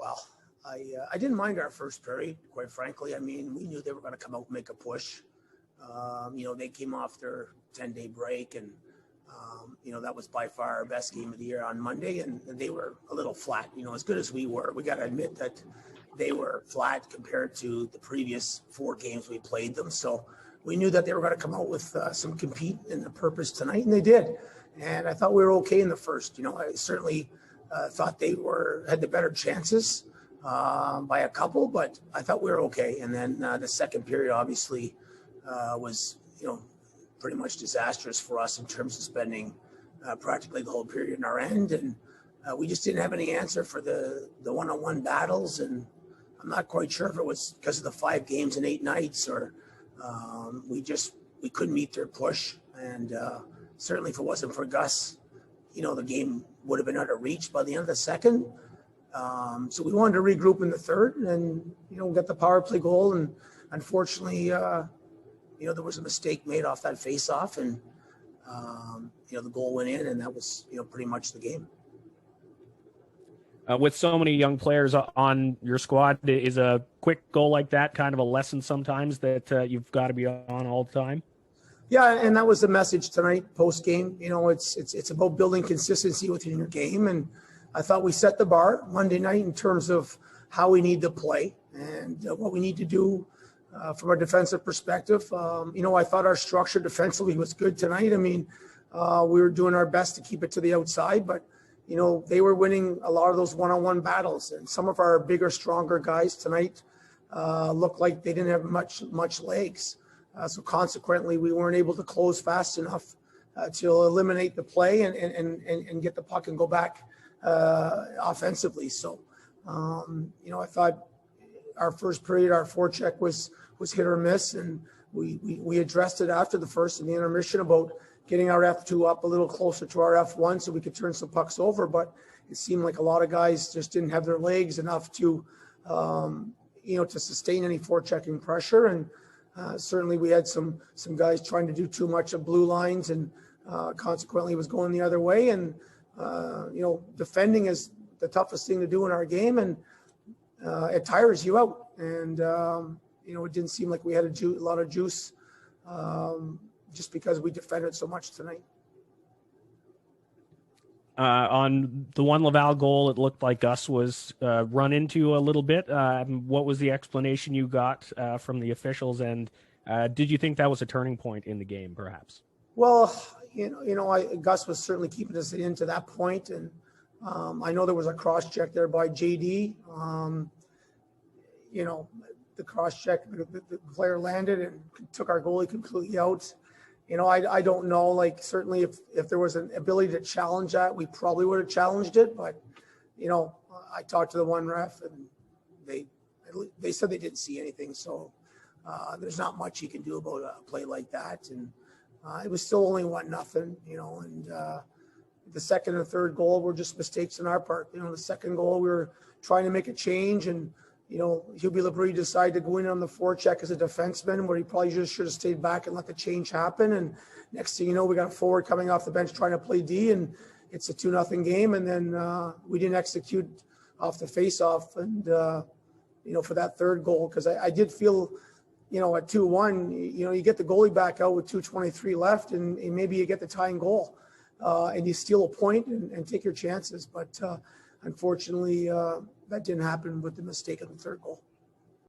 Well, I didn't mind our first period, quite frankly. I mean, we knew they were going to come out and make a push. They came off their 10-day break, and that was by far our best game of the year on Monday, and they were a little flat. As good as we were, we got to admit that they were flat compared to the previous 4 games we played them. So we knew that they were going to come out with some compete in the purpose tonight, and they did. And I thought we were okay in the first. I certainly thought they had the better chances by a couple, but I thought we were okay. And then the second period obviously was, pretty much disastrous for us in terms of spending practically the whole period in our end. And we just didn't have any answer for the one-on-one battles. And I'm not quite sure if it was because of the 5 games in 8 nights or we couldn't meet their push. And certainly if it wasn't for Gus, the game would have been out of reach by the end of the second. So we wanted to regroup in the third and, get the power play goal. And unfortunately, there was a mistake made off that face-off, and, the goal went in, and that was, pretty much the game. With so many young players on your squad, is a quick goal like that kind of a lesson sometimes that you've got to be on all the time? Yeah, and that was the message tonight, post-game. It's about building consistency within your game, and I thought we set the bar Monday night in terms of how we need to play and what we need to do from a defensive perspective. I thought our structure defensively was good tonight. I mean, we were doing our best to keep it to the outside, but, they were winning a lot of those one-on-one battles. And some of our bigger, stronger guys tonight looked like they didn't have much legs. So consequently, we weren't able to close fast enough to eliminate the play and get the puck and go back offensively. So, I thought our first period, our forecheck was hit or miss, and we addressed it after the first in the intermission about getting our F2 up a little closer to our F1 so we could turn some pucks over. But it seemed like a lot of guys just didn't have their legs enough to, to sustain any forechecking pressure. And certainly we had some guys trying to do too much of blue lines, and consequently it was going the other way. And, defending is the toughest thing to do in our game, and it tires you out. And, it didn't seem like we had a lot of juice just because we defended so much tonight. On the one Laval goal, it looked like Gus was run into a little bit. What was the explanation you got from the officials, and did you think that was a turning point in the game, perhaps? Well, Gus was certainly keeping us into that point, and I know there was a cross check there by JD. The cross check, the player landed and took our goalie completely out. I don't know, like, certainly if there was an ability to challenge that, we probably would have challenged it. But, I talked to the one ref, and they said they didn't see anything. So there's not much you can do about a play like that. And it was still only 1-0, and the second and third goal were just mistakes on our part. The second goal, we were trying to make a change, and Hubie Labrie decided to go in on the forecheck as a defenseman, where he probably just should have stayed back and let the change happen. And next thing you know, we got a forward coming off the bench trying to play D, and it's a 2-0 game. And then we didn't execute off the face-off, and for that third goal, because I did feel, at 2-1, you get the goalie back out with 2:23 left, and maybe you get the tying goal, and you steal a point and take your chances. But unfortunately, that didn't happen with the mistake of the third goal.